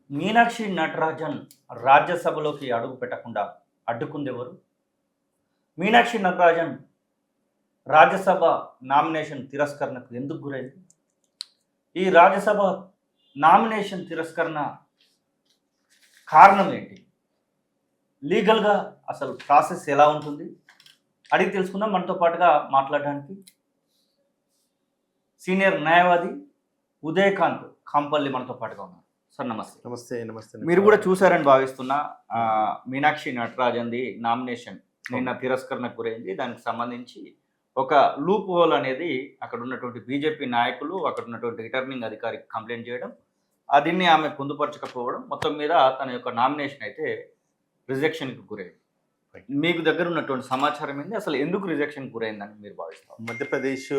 మీనాక్షి నటరాజన్ రాజ్యసభలోకి అడుగు పెట్టకుండా అడ్డుకుందెవరు? మీనాక్షి నటరాజన్ రాజ్యసభ నామినేషన్ తిరస్కరణకు ఎందుకు గురైంది? ఈ రాజ్యసభ నామినేషన్ తిరస్కరణ కారణం ఏంటి? లీగల్గా అసలు ప్రాసెస్ ఎలా ఉంటుంది అడిగి తెలుసుకుందాం. మనతో పాటుగా మాట్లాడడానికి సీనియర్ న్యాయవాది ఉదయకాంత్ కాంపల్లి మనతో పాటుగా ఉన్నారు. సార్ నమస్తే. నమస్తే. నమస్తే. మీరు కూడా చూసారని భావిస్తున్నా మీనాక్షి నటరాజన్ది నామినేషన్ నిన్న తిరస్కరణకు గురైంది. దానికి సంబంధించి ఒక లూప్ హోల్ అనేది అక్కడ ఉన్నటువంటి బీజేపీ నాయకులు, అక్కడ ఉన్నటువంటి రిటర్నింగ్ అధికారికి కంప్లైంట్ చేయడం, దీన్ని ఆమె పొందుపరచకపోవడం, మొత్తం మీద తన యొక్క నామినేషన్ అయితే రిజెక్షన్కి గురైంది. మీకు దగ్గర ఉన్నటువంటి సమాచారం ఏంది, అసలు ఎందుకు రిజెక్షన్ గురైందని మీరు భావిస్తారు? మధ్యప్రదేశ్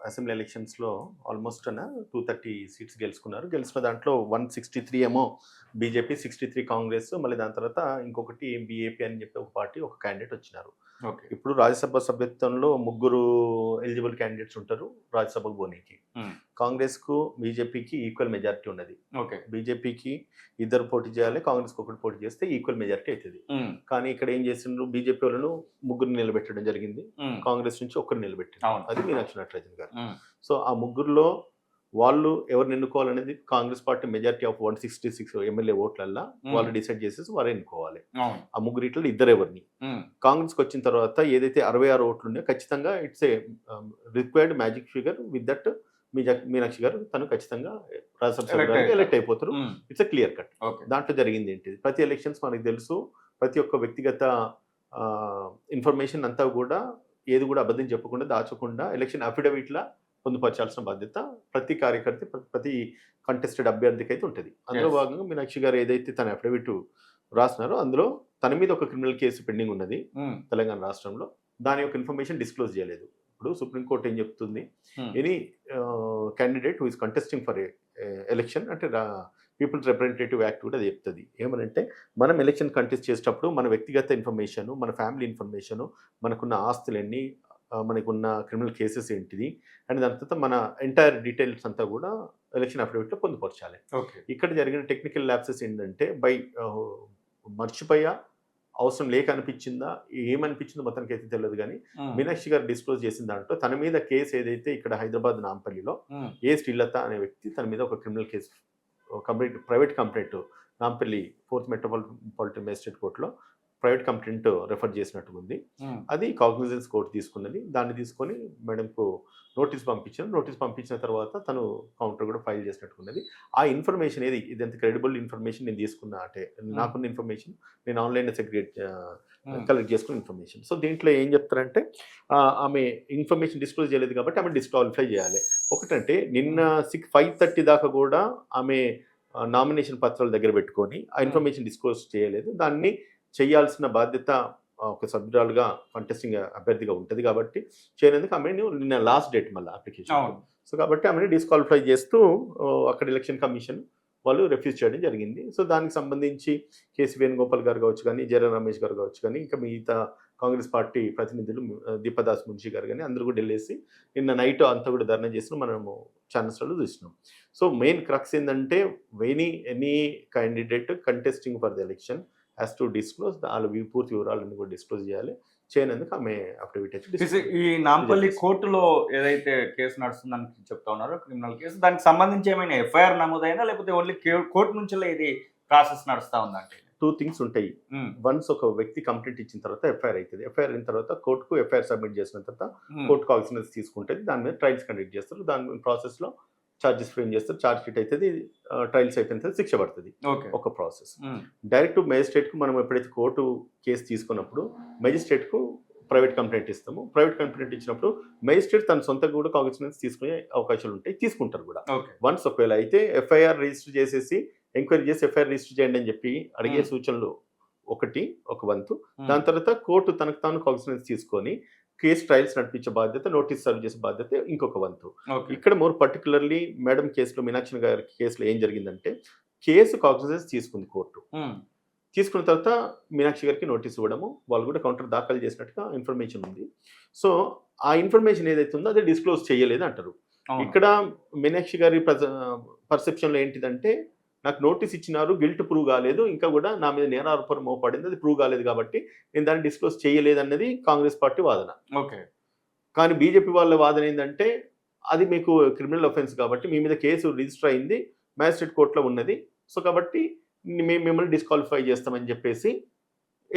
అసెంబ్లీ ఎలక్షన్స్లో ఆల్మోస్ట్ 230 సీట్స్ గెలుచుకున్నారు. గెలిచిన దాంట్లో 163 ఏమో బీజేపీ, 63 కాంగ్రెస్, మళ్ళీ దాని తర్వాత ఇంకొకటి బీఏపీ అని చెప్పి ఒక పార్టీ, ఒక క్యాండిడేట్ వచ్చినారు. ఓకే. ఇప్పుడు రాజ్యసభ సభ్యత్వంలో 3 ఎలిజిబుల్ క్యాండిడేట్స్ ఉంటారు రాజ్యసభకు పోనీకి. కాంగ్రెస్కు బీజేపీకి ఈక్వల్ మెజారిటీ ఉన్నది. ఓకే. బీజేపీకి 2 పోటీ చేయాలి, కాంగ్రెస్కి 1 పోటీ చేస్తే ఈక్వల్ మెజారిటీ అవుతుంది. కానీ ఇక్కడ ఏం చేసిండ్రు, బీజేపీ వాళ్ళను 3 నిలబెట్టడం జరిగింది, కాంగ్రెస్ నుంచి 1 నిలబెట్టారు. అది మీనాక్షి నటరాజన్ గారు. సో ఆ 3లో వాళ్ళు ఎవరిని ఎన్నుకోవాలనేది Congress party majority of 166 MLA ఓట్లల్లా వాళ్ళు డిసైడ్ చేసేసి వారు ఎన్నుకోవాలి. ఆ 3 ఇట్లా 2 ఎవరిని. కాంగ్రెస్కి వచ్చిన తర్వాత ఏదైతే 66 ఓట్లు ఉన్నాయో ఖచ్చితంగా it's a required magic figure. With that Meenakshi గారు తను ఖచ్చితంగా రాజ్యసభ ఎలక్ట్ అయిపోతారు. It's a clear cut. దాంట్లో జరిగింది ఏంటిది, ప్రతి ఎలక్షన్స్ మనకు తెలుసు, ప్రతి ఒక్క వ్యక్తిగత ఇన్ఫర్మేషన్ అంతా కూడా ఏది కూడా అబద్ధం చెప్పకుండా, దాచకుండా ఎలక్షన్ అఫిడవిట్లా పొందుపరచాల్సిన బాధ్యత ప్రతి కార్యకర్త, ప్రతి కంటెస్టెడ్ అభ్యర్థికి అయితే ఉంటుంది. అందులో భాగంగా మీనాక్షి గారు ఏదైతే తన అఫిడవిట్ రాసినారో అందులో తన మీద ఒక క్రిమినల్ కేసు పెండింగ్ ఉన్నది తెలంగాణ రాష్ట్రంలో. దాని యొక్క ఇన్ఫర్మేషన్ డిస్క్లోజ్ చేయలేదు. ఇప్పుడు సుప్రీంకోర్టు ఏం చెప్తుంది, any candidate who is contesting for election అంటే పీపుల్స్ రిప్రజెంటేటివ్ యాక్ట్ కూడా అది చెప్తుంది. ఏమనంటే మనం ఎలక్షన్ కంటెస్ట్ చేసేటప్పుడు మన వ్యక్తిగత ఇన్ఫర్మేషను, మన ఫ్యామిలీ ఇన్ఫర్మేషను, మనకున్న ఆస్తులన్నీ, మనకున్న క్రిమినల్ కేసెస్ ఏంటిది అండ్ దాని తర్వాత మన ఎంటైర్ డీటెయిల్స్ అంతా కూడా ఎలక్షన్ అఫిడవిట్లో పొందుపరచాలి. ఇక్కడ జరిగిన టెక్నికల్ ల్యాప్సెస్ ఏంటంటే మర్చిపోయా, అవసరం లేక అనిపించిందా, ఏమనిపించిందో మొత్తానికి అయితే తెలియదు. కానీ మీనాక్షి గారు డిస్క్లోజ్ చేసిన దాంట్లో తన మీద కేసు ఏదైతే ఇక్కడ హైదరాబాద్ నాంపల్లిలో ఏ శ్రీలత అనే వ్యక్తి తన మీద ఒక criminal case private complaint Nampally 4th metropolitan magistrate కోర్టులో ప్రైవేట్ కంప్లైంట్ రెఫర్ చేసినట్టు ఉంది. అది కాగ్నిజెన్స్ కోర్టు తీసుకున్నది. దాన్ని తీసుకొని మేడంకు నోటీస్ పంపించాను. నోటీస్ పంపించిన తర్వాత తను కౌంటర్ కూడా ఫైల్ చేసినట్టున్నది. ఆ ఇన్ఫర్మేషన్ ఇది ఎంత క్రెడిబుల్ ఇన్ఫర్మేషన్ నేను తీసుకున్నా అంటే నాకున్న ఇన్ఫర్మేషన్ నేను ఆన్లైన్లో కలెక్ట్ చేసుకున్న ఇన్ఫర్మేషన్. సో దీంట్లో ఏం చెప్తారంటే ఆమె ఇన్ఫర్మేషన్ డిస్క్లోజ్ చేయలేదు కాబట్టి ఆమె డిస్క్వాలిఫై చేయాలి. ఒకటంటే నిన్న 5:30 దాకా కూడా ఆమె నామినేషన్ పత్రాల దగ్గర పెట్టుకొని ఆ ఇన్ఫర్మేషన్ డిస్క్లోజ్ చేయలేదు. దాన్ని చేయాల్సిన బాధ్యత ఒక సభ్యురాలుగా కంటెస్టింగ్ అభ్యర్థిగా ఉంటుంది కాబట్టి చేయనందుకు ఆమెను నిన్న లాస్ట్ డేట్ మళ్ళీ అప్లికేషన్. సో కాబట్టి ఆమెను డిస్క్వాలిఫై చేస్తూ అక్కడ ఎలక్షన్ కమిషన్ వాళ్ళు రిఫ్యూజ్ చేయడం జరిగింది. సో దానికి సంబంధించి కేసీ వేణుగోపాల్ గారు కావచ్చు కానీ, జయరాం రమేష్ గారు కావచ్చు కానీ, ఇంకా మిగతా కాంగ్రెస్ పార్టీ ప్రతినిధులు దీపదాస్ మున్షి గారు కానీ అందరూ కూడా వెళ్ళేసి నిన్న నైట్ అంతా కూడా ధర్నా చేసిన మనము ఛానల్స్లో చూసినాం. సో మెయిన్ క్రక్స్ ఏంటంటే any candidate contesting for the election has to disclose వాళ్ళ పూర్తి వివరాలన్నీ కూడా డిస్క్లోజ్ చేయాలి. చేయనందుకు ఆమె అఫిడవిట్ ఈ నాంపల్లి కోర్టులో ఏదైతే కేసు నడుస్తుందని చెప్తా ఉన్నారో క్రిమినల్ కేసు, దానికి సంబంధించి ఏమైనా ఎఫ్ఐఆర్ నమోదైనా లేకపోతే ఓన్లీ కోర్టు నుంచి ఇది ప్రాసెస్ నడుస్తా ఉందంటే 2 things ఉంటాయి. వన్స్ ఒక వ్యక్తి కంప్లైంట్ ఇచ్చిన తర్వాత ఎఫ్ఐఆర్ అవుతుంది. ఎఫ్ఐఆర్ అయిన తర్వాత కోర్టుకు ఎఫ్ఐఆర్ సబ్మిట్ చేసిన తర్వాత కోర్టు కాగ్నిజెన్స్ తీసుకుంటుంది. దాని మీద ట్రయల్స్ కండక్ట్ చేస్తారు. దాని ప్రాసెస్లో ఛార్జెస్ ఫ్రేమ్ చేస్తారు, ఛార్జ్ షీట్ అవుతుంది, ట్రయల్స్ అయిపోయిన తర్వాత శిక్ష పడుతుంది. ఒక ప్రాసెస్. డైరెక్ట్ మేజిస్ట్రేట్కు మనం ఎప్పుడైతే కోర్టు కేసు తీసుకున్నప్పుడు మేజిస్ట్రేట్కు ప్రైవేట్ కంప్లైంట్ ఇస్తాము. ప్రైవేట్ కంప్లైంట్ ఇచ్చినప్పుడు మేజిస్ట్రేట్ తన సొంతంగా కూడా కాగ్నిజెన్స్ తీసుకునే అవకాశాలు ఉంటాయి, తీసుకుంటారు కూడా. వన్స్ ఒకవేళ అయితే ఎఫ్ఐఆర్ రిజిస్టర్ చేసేసి ఎంక్వైరీ చేసి ఎఫ్ఐఆర్ రిజిస్టర్ చేయండి అని చెప్పి అడిగే సూచనలు ఒక వంతు. దాని తర్వాత కోర్టు తనకు తాను కాగ్నిజెన్స్ తీసుకొని కేసు ట్రయల్స్ నడిపించే బాధ్యత, నోటీస్ సర్వ్ చేసే బాధ్యత ఇంకొక వంతు. ఇక్కడ మోర్ పర్టికులర్లీ మేడం కేసులో, మీనాక్షి గారి కేసులో ఏం జరిగిందంటే కేసు కాగ్నిజెన్స్ తీసుకుంది కోర్టు. తీసుకున్న తర్వాత మీనాక్షి గారికి నోటీస్ ఇవ్వడము, వాళ్ళు కూడా కౌంటర్ దాఖలు చేసినట్టుగా ఇన్ఫర్మేషన్ ఉంది. సో ఆ ఇన్ఫర్మేషన్ ఏదైతే ఉందో అది డిస్క్లోజ్ చేయలేదు అంటారు. ఇక్కడ మీనాక్షి గారి పర్సెప్షన్లో ఏంటిదంటే నాకు నోటీస్ ఇచ్చినారు, గిల్ట్ ప్రూవ్ కాలేదు, ఇంకా కూడా నా మీద నేరారోపణ మోపడింది, అది ప్రూవ్ కాలేదు కాబట్టి నేను దాన్ని డిస్క్లోజ్ చేయలేదన్నది కాంగ్రెస్ పార్టీ వాదన. ఓకే. కానీ బీజేపీ వాళ్ళ వాదన ఏంటంటే అది మీకు క్రిమినల్ అఫెన్స్ కాబట్టి మీ మీద కేసు రిజిస్టర్ అయింది, మ్యాజిస్ట్రేట్ కోర్టులో ఉన్నది, సో కాబట్టి మేము మిమ్మల్ని డిస్క్వాలిఫై చేస్తామని చెప్పేసి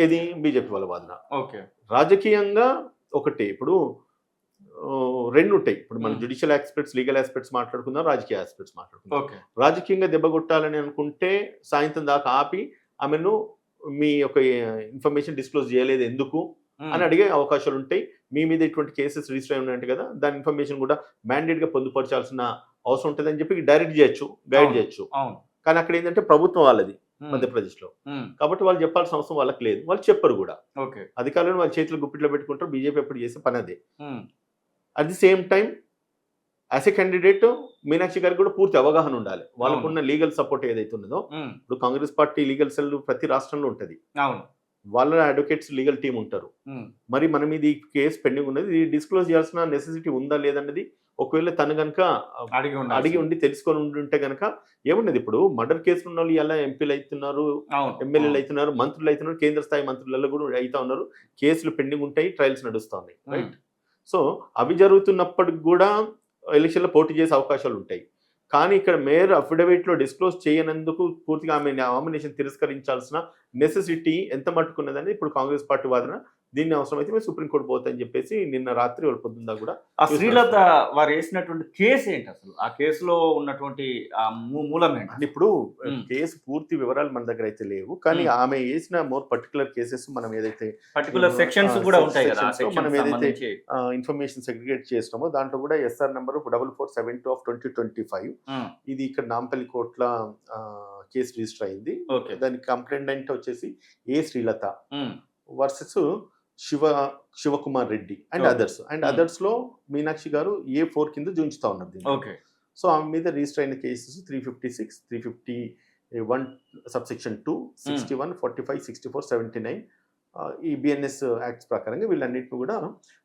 ఇది బీజేపీ వాళ్ళ వాదన. ఓకే. రాజకీయంగా ఒకటి ఇప్పుడు రెండు ఉంటాయి. ఇప్పుడు మనం జ్యుడిషియల్ ఆస్పెక్ట్స్, లీగల్ ఆస్పెక్ట్స్ మాట్లాడుకుందాం, రాజకీయ ఆస్పెక్ట్స్ మాట్లాడుకుందాం. ఓకే. రాజకీయంగా దెబ్బ కొట్టాలని అనుకుంటే సాయంత్రం దాకా ఆపి ఆమెను మీ యొక్క ఇన్ఫర్మేషన్ డిస్క్లోజ్ చేయలేదు ఎందుకు అని అడిగే అవకాశాలు ఉంటాయి. మీ మీద ఇటువంటి కేసెస్ రిజిస్టర్ అయి ఉన్నాయంటే కదా, దాని ఇన్ఫర్మేషన్ కూడా మ్యాండేట్ గా పొందుపరచాల్సిన అవసరం ఉంటుంది అని చెప్పి డైరెక్ట్ చేయొచ్చు, గైడ్ చేయొచ్చు. కానీ అక్కడ ఏంటంటే ప్రభుత్వం వాళ్ళది మధ్యప్రదేశ్ లో, కాబట్టి వాళ్ళు చెప్పాల్సిన అవసరం వాళ్ళకి లేదు, వాళ్ళు చెప్పరు కూడా. అధికారులను వాళ్ళ చేతులు గుప్పిట్లో పెట్టుకుంటారు. బీజేపీ ఎప్పుడు చేసే పని అదే. At the same time as a candidate Meenakshi గారికి కూడా పూర్తి అవగాహన ఉండాలి. వాళ్ళకున్న లీగల్ సపోర్ట్ ఏదైతే ఉన్నదో, ఇప్పుడు కాంగ్రెస్ పార్టీ లీగల్ సెల్ ప్రతి రాష్ట్రంలో ఉంటుంది, వాళ్ళ అడ్వకేట్స్ లీగల్ టీం ఉంటారు. మరి మన మీద ఈ కేసు పెండింగ్ ఉన్నది, ఇది డిస్క్లోజ్ చేయాల్సిన నెసెసిటీ ఉందా లేదన్నది ఒకవేళ తను కనుక అడిగి ఉండి తెలుసుకొని ఉంటే కనుక ఏమున్నది. ఇప్పుడు మర్డర్ కేసులు ఉన్న వాళ్ళు ఎలా ఎంపీలు అవుతున్నారు, ఎమ్మెల్యేలు అవుతున్నారు, మంత్రులు అవుతున్నారు, కేంద్ర స్థాయి మంత్రులలో కూడా అవుతా ఉన్నారు, కేసులు పెండింగ్ ఉంటాయి, ట్రయల్స్ నడుస్తూ ఉన్నాయి, రైట్. సో అవి జరుగుతున్నప్పటికి కూడా ఎలక్షన్లో పోటీ చేసే అవకాశాలు ఉంటాయి. కానీ ఇక్కడ మేయర్ అఫిడవిట్ లో డిస్క్లోజ్ చేయనందుకు పూర్తిగా ఆమె నామినేషన్ తిరస్కరించాల్సిన నెసెసిటీ ఎంత మట్టుకున్నదని ఇప్పుడు కాంగ్రెస్ పార్టీ వాదన. దీన్ని అవసరమైతే మేము సుప్రీంకోర్టు పోతాయని చెప్పేసి నిన్న రాత్రి వాళ్ళు పొద్దుందా కూడా ఆ శ్రీలత వారు వేసినటువంటి కేసు ఏంటి, అసలు ఆ కేసులో ఉన్నటువంటి మూలం ఏంటి? ఇప్పుడు కేసు పూర్తి వివరాలు మన దగ్గర అయితే లేవు, కానీ ఆమె వేసిన మోర్ పర్టికులర్ కేసెస్ మనం ఏదైతే పర్టికులర్ సెక్షన్స్ కూడా ఉంటాయి కదా, మనం ఏదైతే ఇన్ఫర్మేషన్ సెగ్రిగేట్ చేసినామో దాంట్లో కూడా ఎస్ఆర్ నెంబర్ 4472/2025 ఇది ఇక్కడ నాంపల్లి కోర్టుల కేసు రిజిస్టర్ అయింది. దానికి కంప్లైంట్ వచ్చేసి A Srilatha versus Sivakumar Reddy and others లో మీనాక్షి గారు A4 కింద చూపించుతా ఉన్నారు. సో ఆమె మీద రిజిస్టర్ అయిన కేసెస్ 356, 351 సబ్సెక్షన్ 2, 61, 45, 64, 79 ఈ బిఎన్ఎస్ యాక్ట్స్ ప్రకారంగా వీళ్ళన్నింటిని కూడా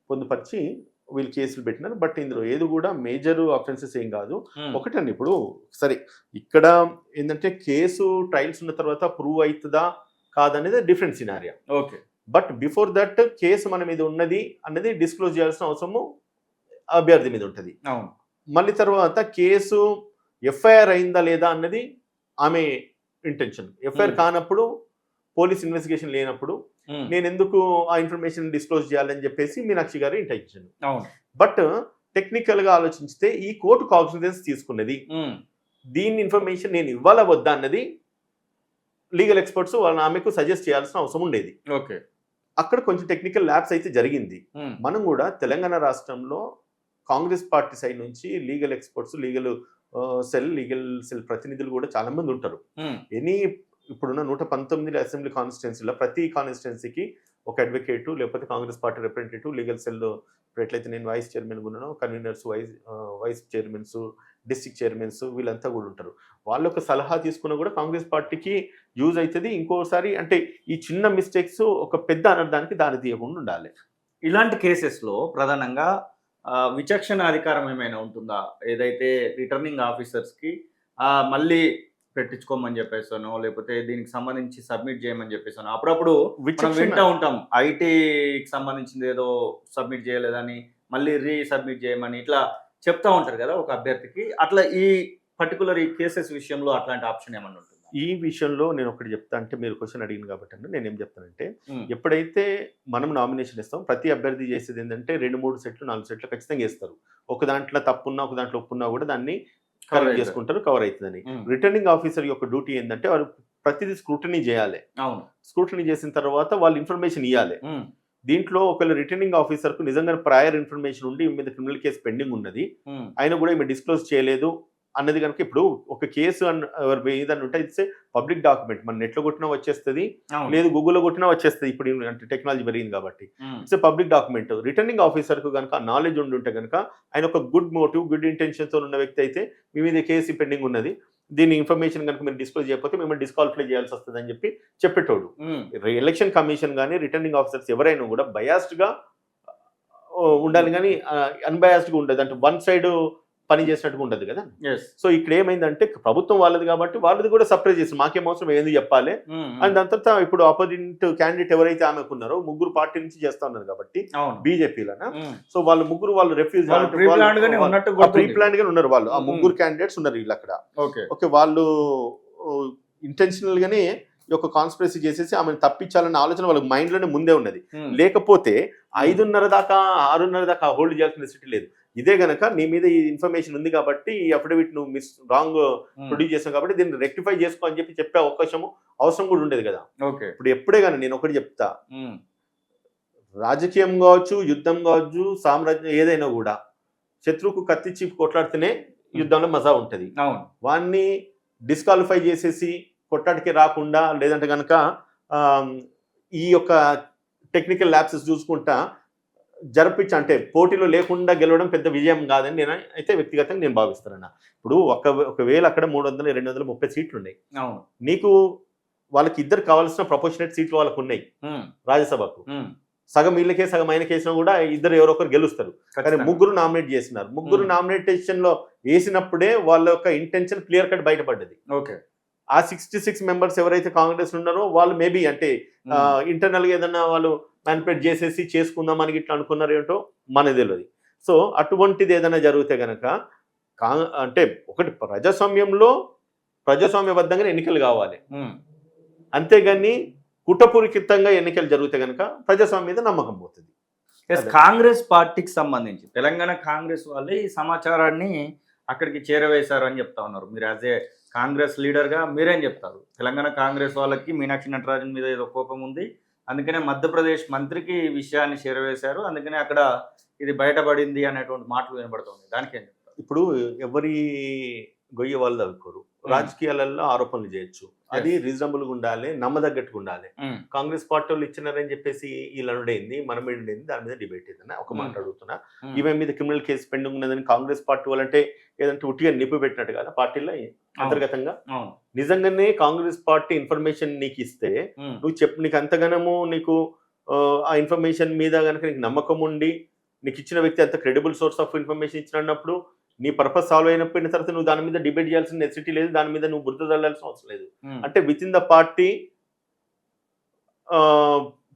పొందుపరిచి వీళ్ళు కేసులు పెట్టినారు. బట్ ఇందులో ఏది కూడా మేజర్ అఫెన్సెస్ ఏం కాదు. ఒకటండి, ఇప్పుడు సరే ఇక్కడ ఏంటంటే కేసు ట్రయల్స్ ఉన్న తర్వాత ప్రూవ్ అవుతుందా కాదనేది different scenario. But before that case మన మీద ఉన్నది అన్నది డిస్క్లోజ్ చేయాల్సిన అవసరము అభ్యర్థి మీద ఉంటుంది. మళ్ళీ తర్వాత కేసు ఎఫ్ఐఆర్ అయిందా లేదా అన్నది ఆమె ఇంటెన్షన్. ఎఫ్ఐఆర్ కానప్పుడు, పోలీస్ ఇన్వెస్టిగేషన్ లేనప్పుడు నేను ఎందుకు ఆ ఇన్ఫర్మేషన్ డిస్క్లోజ్ చేయాలని చెప్పేసి మీనాక్షి గారి ఇంటెన్షన్. బట్ టెక్నికల్ గా ఆలోచిస్తే ఈ కోర్టు కాగ్నిజెన్స్ తీసుకున్నది, దీని ఇన్ఫర్మేషన్ నేను ఇవ్వాలా వద్దా అన్నది లీగల్ ఎక్స్పర్ట్స్ వాళ్ళ ఆమెకు సజెస్ట్ చేయాల్సిన అవసరం ఉండేది. అక్కడ కొంచెం టెక్నికల్ ల్యాబ్స్ అయితే జరిగింది. మనం కూడా తెలంగాణ రాష్ట్రంలో కాంగ్రెస్ పార్టీ సైడ్ నుంచి లీగల్ ఎక్స్పర్ట్స్, లీగల్ సెల్ ప్రతినిధులు కూడా చాలా మంది ఉంటారు. ఇప్పుడున్న 119 అసెంబ్లీ కాన్స్టిట్యున్సీలో ప్రతి కాన్స్టిట్యున్సీకి ఒక అడ్వకేటు లేకపోతే Congress party representative, legal cell ఎట్లయితే నేను వైస్ చైర్మన్ ఉన్నానో conveners, vice chairmen, district chairmen వీళ్ళంతా కూడా ఉంటారు. వాళ్ళొక సలహా తీసుకున్నా కూడా కాంగ్రెస్ పార్టీకి యూజ్ అవుతుంది. ఇంకోసారి అంటే ఈ చిన్న మిస్టేక్స్ ఒక పెద్ద అనర్థానికి దారి తీయకుండా ఉండాలి. ఇలాంటి కేసెస్లో ప్రధానంగా విచక్షణ అధికారం ఏమైనా ఉంటుందా? ఏదైతే రిటర్నింగ్ ఆఫీసర్స్కి మళ్ళీ పెట్టించుకోమని చెప్పేసాను, లేకపోతే దీనికి సంబంధించి సబ్మిట్ చేయమని చెప్పేసాను, అప్పుడప్పుడు వింటూ ఉంటాం ఐటీకి సంబంధించింది ఏదో సబ్మిట్ చేయలేదని మళ్ళీ రీసబ్మిట్ చేయమని ఇట్లా చెప్తా ఉంటారు కదా ఒక అభ్యర్థికి. అట్లా ఈ పర్టికులర్ ఈ కేసెస్ విషయంలో అట్లాంటి ఆప్షన్ ఏమన్నా ఉంటుందా? ఈ విషయంలో నేను ఒకటి చెప్తా, అంటే మీరు క్వశ్చన్ అడిగింది కాబట్టి అండి నేనేం చెప్తానంటే, ఎప్పుడైతే మనం నామినేషన్ ఇస్తాం ప్రతి అభ్యర్థి చేసేది ఏంటంటే 2-3 సెట్లు 4 సెట్లు ఖచ్చితంగా వేస్తారు. ఒక దాంట్లో తప్పున్నా ఒక దాంట్లో ఒప్పున్నా కూడా దాన్ని కరెక్ట్ చేసుకుంటారు, కవర్ అవుతుందని. రిటర్నింగ్ ఆఫీసర్ యొక్క డ్యూటీ ఏంటంటే వారు ప్రతిదీ స్క్రూటనీ చేయాలి. స్క్రూటనీ చేసిన తర్వాత వాళ్ళు ఇన్ఫర్మేషన్ ఇవ్వాలి. దీంట్లో ఒకవేళ రిటర్నింగ్ ఆఫీసర్ కు నిజంగా ప్రయర్ ఇన్ఫర్మేషన్ ఉండి మీద క్రిమినల్ కేసు పెండింగ్ ఉన్నది, ఆయన కూడా ఈమె డిస్క్లోజ్ చేయలేదు అన్నది కనుక, ఇప్పుడు ఒక కేసు ఏదన్నా ఉంటే ఇట్స్ పబ్లిక్ డాక్యుమెంట్, మన నెట్లో కొట్టినా వచ్చేస్తుంది, లేదు గూగుల్లో కొట్టినా వచ్చేస్తుంది. ఇప్పుడు అంటే టెక్నాలజీ పెరిగింది కాబట్టి it's public document. Returning officer కు కనుక నాలెడ్జ్ ఉంటే కనుక ఆయన ఒక గుడ్ మోటివ్, గుడ్ ఇంటెన్షన్ తో ఉన్న వ్యక్తి అయితే మీ మీద కేసు పెండింగ్ ఉన్నది, దీని ఇన్ఫర్మేషన్ కనుక మీరు డిస్క్లోజ్ చేయకపోతే మిమ్మల్ని డిస్క్వాలిఫై చేయాల్సి వస్తుంది అని చెప్పి చెప్పేటోడు. ఎలక్షన్ కమిషన్ కానీ రిటర్నింగ్ ఆఫీసర్స్ ఎవరైనా కూడా బయాస్డ్ గా ఉండాలి, కానీ అన్బయాస్డ్ గా ఉండదు. అంటే వన్ సైడ్ పని చేసినట్టుగా ఉండదు కదా. ఎస్. సో ఇక్కడ ఏమైందంటే ప్రభుత్వం వాళ్ళది కాబట్టి వాళ్ళది కూడా సర్ప్రైజ్ చేసింది, మాకేం అవసరం ఏంది చెప్పాలి అండ్ దాని తర్వాత ఇప్పుడు ఆపోజిట్ క్యాండిడేట్ ఎవరైతే ఆమెకున్నారో ముగ్గురు పార్టీ నుంచి చేస్తా ఉన్నారు కాబట్టి అవును. బీజేపీలన. సో వాళ్ళు ముగ్గురు వాళ్ళు రెఫ్యూజ్ ప్రీ ప్లాన్డ్ గానే ఉన్నారు వాళ్ళు, ఆ ముగ్గురు క్యాండిడేట్స్ ఉన్నారు వీళ్ళు అక్కడ. ఓకే. ఓకే, వాళ్ళు ఇంటెన్షనల్ గానే ఈ యొక్క కాన్స్పిరసీ చేసేసి ఆమెను తప్పించాలన్న ఆలోచన వాళ్ళకి మైండ్ లోనే ముందే ఉన్నది. లేకపోతే 5:30 దాకా 6:30 దాకా హోల్డ్ చేయాల్సిన నెసిటీ లేదు. ఇదే గనక నీ మీద ఈ ఇన్ఫర్మేషన్ ఉంది కాబట్టి ఈ అఫిడవిట్ నువ్వు రాంగ్ ప్రొడ్యూస్ చేసావు కాబట్టి దీన్ని రెక్టిఫై చేసుకో అని చెప్పే అవసరం కూడా ఉండేది కదా. ఓకే. ఇప్పుడు ఎప్పుడే కానీ నేను ఒకటి చెప్తా, రాజకీయం కావచ్చు, యుద్ధం కావచ్చు, సామ్రాజ్యం ఏదైనా కూడా శత్రువుకు కత్తిచ్చి కొట్లాడితేనే యుద్ధంలో మజా ఉంటది. అవును. వాన్ని డిస్క్వాలిఫై చేసేసి కొట్లాడికి రాకుండా లేదంటే కనుక ఈ యొక్క టెక్నికల్ ల్యాబ్సెస్ చూసుకుంటా జరిపించి అంటే పోటీలో లేకుండా గెలవడం పెద్ద విజయం కాదని నేను అయితే వ్యక్తిగతంగా నేను భావిస్తానన్న. ఇప్పుడు ఒకవేళ అక్కడ 300-230 సీట్లు ఉన్నాయి, నీకు వాళ్ళకి ఇద్దరు కావాల్సిన ప్రపోర్షనేట్ సీట్లు వాళ్ళకు ఉన్నాయి రాజ్యసభకు. సగం వీళ్ళకే సగం ఆయనకి వేసినా కూడా ఇద్దరు ఎవరో ఒకరు గెలుస్తారు. కానీ ముగ్గురు నామినేట్ చేసినారు. ముగ్గురు నామినేటేషన్ లో వేసినప్పుడే వాళ్ళ యొక్క ఇంటెన్షన్ క్లియర్ కట్ బయటపడ్డది. ఓకే. ఆ 66 మెంబర్స్ ఎవరైతే కాంగ్రెస్ ఉన్నారో వాళ్ళు మేబీ అంటే ఇంటర్నల్ గా ఏదన్నా వాళ్ళు మ్యానిపులేట్ చేసేసి చేసుకుందాం అని ఇట్లా అనుకున్నారు ఏంటో మనకు తెలియదు. సో అటువంటిది ఏదైనా జరిగితే గనక అంటే ఒకటి ప్రజాస్వామ్యబద్ధంగా ఎన్నికలు కావాలి, అంతేగాని కుట్రపూరితంగా ఎన్నికలు జరిగితే గనక ప్రజాస్వామ్యం మీద నమ్మకం పోతుంది. కాంగ్రెస్ పార్టీకి సంబంధించి తెలంగాణ కాంగ్రెస్ వాళ్ళే ఈ సమాచారాన్ని అక్కడికి చేరవేశారు అని చెప్తా ఉన్నారు. మీరు యాజ్ ఏ కాంగ్రెస్ లీడర్గా మీరేం చెప్తారు? తెలంగాణ కాంగ్రెస్ వాళ్ళకి మీనాక్షి నటరాజన్ మీద ఏదో కోపం ఉంది, అందుకనే మధ్యప్రదేశ్ మంత్రికి ఈ విషయాన్ని చేరవేశారు, అందుకనే అక్కడ ఇది బయటపడింది అనేటువంటి మాటలు వినబడుతుంది. దానికేం చెప్తారు? ఇప్పుడు ఎవరి గొయ్యి వాళ్ళు తవ్వుకోరు, రాజకీయాలలో ఆరోపణలు చేయొచ్చు, అది రీజనబుల్గా ఉండాలి, నమ్మదగ్గట్టుగా ఉండాలి. కాంగ్రెస్ పార్టీ వాళ్ళు ఇచ్చినారని చెప్పేసి వీళ్ళు అనుడైంది, మనం ఏంటి దాని మీద డిబేట్ ఏదన్నా ఒక మాట అడుగుతున్నా. ఈమె మీద క్రిమినల్ కేసు పెండింగ్ ఉన్నదని కాంగ్రెస్ పార్టీ వాళ్ళంటే ఏదంటే ఉట్టిగా నిప్పు పెట్టినట్టు కదా పార్టీలో అంతర్గతంగా. నిజంగానే కాంగ్రెస్ పార్టీ ఇన్ఫర్మేషన్ నీకు ఇస్తే నువ్వు నీకు అంతగానము నీకు ఆ ఇన్ఫర్మేషన్ మీద కనుక నీకు నమ్మకం ఉండి నీకు ఇచ్చిన వ్యక్తి అంత క్రెడిబుల్ సోర్స్ ఆఫ్ ఇన్ఫర్మేషన్ ఇచ్చినప్పుడు నీ పర్పస్ సాల్వ్ అయినపోయిన తర్వాత నువ్వు దాని మీద డిబేట్ చేయాల్సిన నెసిటీ లేదు, దాని మీద నువ్వు బురద చల్లాల్సిన అవసరం లేదు. అంటే with in the party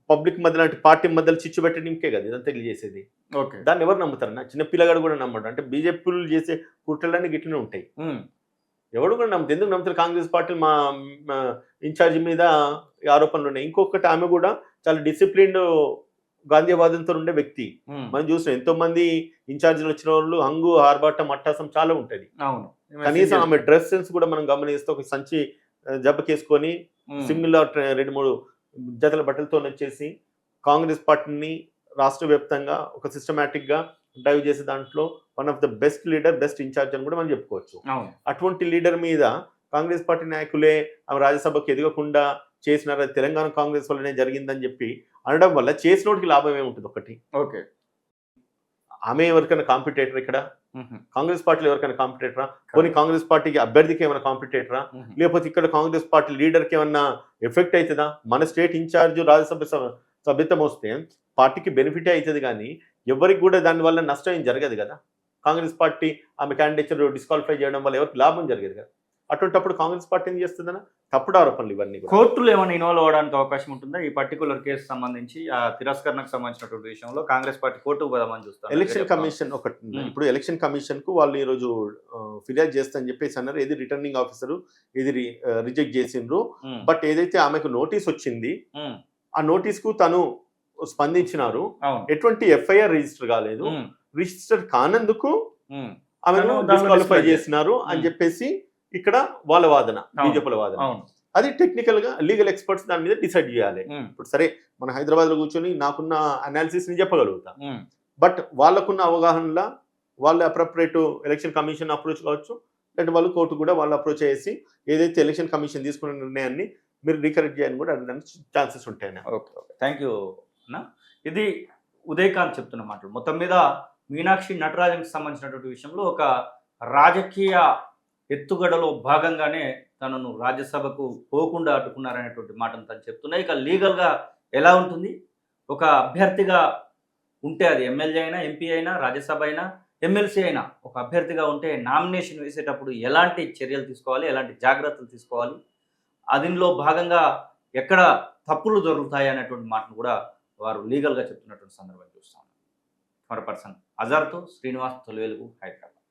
public మధ్యలో అంటే పార్టీ మధ్యలో చిచ్చు పెట్టడానికే కదా ఇదంతా తెలియజేసేది. దాన్ని ఎవరు నమ్ముతారన్నా? చిన్న పిల్లగాడు కూడా నమ్మడు. అంటే బీజేపీలు చేసే కుట్రలన్నీ గిట్లనే ఉంటాయి, ఎవడు కూడా నమ్ముతారు. ఎందుకు నమ్ముతారు? కాంగ్రెస్ పార్టీ మా ఇన్ఛార్జి మీద ఆరోపణలు ఉన్నాయి. ఇంకొకటి ఆమె కూడా చాలా డిసిప్లిన్డ్ గాంధీవాదంతో ఉండే వ్యక్తి. మనం చూసినాం ఎంతో మంది ఇన్ఛార్జీలు వచ్చిన వాళ్ళు హంగు ఆర్భాటం అట్టాసం చాలా ఉంటది. కనీసం ఆమె డ్రెస్ సెన్స్ కూడా మనం గమనిస్తే ఒక సంచి జబ్బకేసుకొని సిమిలర్ 2-3 జతల బట్టలతో వచ్చేసి కాంగ్రెస్ పార్టీని రాష్ట్ర వ్యాప్తంగా ఒక సిస్టమేటిక్ గా డ్రైవ్ చేసే దాంట్లో one of the best leader, best incharge అని కూడా మనం చెప్పుకోవచ్చు. అటువంటి లీడర్ మీద కాంగ్రెస్ పార్టీ నాయకులే ఆమె రాజ్యసభకు ఎదగకుండా చేసినారు, తెలంగాణ కాంగ్రెస్ వల్లనే జరిగిందని చెప్పి అనడం వల్ల చేసినోడికి లాభం ఏముంటుంది? ఒకటి, ఆమె ఎవరికైనా కాంపిటేటర్ ఇక్కడ? కాంగ్రెస్ పార్టీలో ఎవరికైనా కాంపిటేటరా? కొన్ని కాంగ్రెస్ పార్టీకి అభ్యర్థికి ఏమైనా కాంపిటేటరా? లేకపోతే ఇక్కడ కాంగ్రెస్ పార్టీ లీడర్కి ఏమన్నా ఎఫెక్ట్ అవుతుందా? మన స్టేట్ ఇన్ఛార్జ్ రాజ్యసభ సభ్యత్వం వస్తే పార్టీకి బెనిఫిటే అవుతుంది, కానీ ఎవరికి కూడా దానివల్ల నష్టం ఏం జరగదు కదా. కాంగ్రెస్ పార్టీ ఆమె క్యాండిడేచర్ డిస్క్వాలిఫై చేయడం వల్ల ఎవరికి లాభం జరిగేది కదా. అటువంటిప్పుడు కాంగ్రెస్ పార్టీ ఏం చేస్తుందన్నా? తప్పుడు ఆరోపణలు ఇవన్నీ. కోర్టులు ఏమైనా ఇన్వాల్వ్ అవ్వడానికి అవకాశం ఉంటుందా ఈ పర్టికులర్ కేసు సంబంధించి? ఆ తిరస్కరణకు సంబంధించినటువంటి విషయంలో కాంగ్రెస్ పార్టీ కోర్టుకు పోదామని చూస్తారు. ఎలక్షన్ కమిషన్ ఒకటి, ఇప్పుడు ఎలక్షన్ కమిషన్ కు వాళ్ళు ఈ రోజు ఫిర్యాదు చేస్తారని చెప్పేసి అన్నారు. ఏది రిటర్నింగ్ ఆఫీసర్ ఇది రిజెక్ట్ చేసిండ్రు. బట్ ఏదైతే ఆమెకు నోటీస్ వచ్చింది ఆ నోటీస్ కు తను స్పందించినారు. ఎటువంటి ఎఫ్ఐఆర్ రిజిస్టర్ కాలేదు, రిజిస్టర్ కానందుకు ఆమెను డిస్క్వాలిఫై చేసినారు అని చెప్పేసి ఇక్కడ వాళ్ళ వాదన, బీజేపీల వాదన. అది టెక్నికల్ గా లీగల్ ఎక్స్పర్ట్స్ దాని మీద డిసైడ్ చేయాలి. ఇప్పుడు సరే మన హైదరాబాద్ లో కూర్చొని నాకున్న అనాలిసిస్ ని చెప్పగలుగుతా, బట్ వాళ్ళకున్న అవగాహనలా వాళ్ళు అప్రోప్రియేట్ ఎలక్షన్ కమిషన్ అప్రోచ్ కావచ్చు, లేదంటే వాళ్ళు కోర్టు కూడా వాళ్ళు అప్రోచ్ చేసి ఏదైతే ఎలక్షన్ కమిషన్ తీసుకున్న నిర్ణయాన్ని మీరు రీకరెక్ట్ చేయాలని కూడా అడగడానికి ఛాన్సెస్ ఉంటాయి. థ్యాంక్ యూ అన్న. ఇది ఉదయకాంత్ చెప్తున్న మాటలు. మొత్తం మీద మీనాక్షి నటరాజన్కి సంబంధించినటువంటి విషయంలో ఒక రాజకీయ ఎత్తుగడలో భాగంగానే తనను రాజ్యసభకు పోకుండా అడ్డుకున్నారనేటువంటి మాటను తను చెప్తున్నాయి. ఇక లీగల్గా ఎలా ఉంటుంది? ఒక అభ్యర్థిగా ఉంటే అది ఎమ్మెల్యే అయినా, ఎంపీ అయినా, రాజ్యసభ అయినా, ఎమ్మెల్సీ అయినా ఒక అభ్యర్థిగా ఉంటే నామినేషన్ వేసేటప్పుడు ఎలాంటి చర్యలు తీసుకోవాలి, ఎలాంటి జాగ్రత్తలు తీసుకోవాలి, దీనిలో భాగంగా ఎక్కడ తప్పులు దొరుకుతాయి అనేటువంటి మాటను కూడా వారు లీగల్గా చెప్తున్నటువంటి సందర్భం చూస్తాం. మరో పర్సన్ అజార్తో శ్రీనివాస్ తొలివెలుగు, హైదరాబాద్.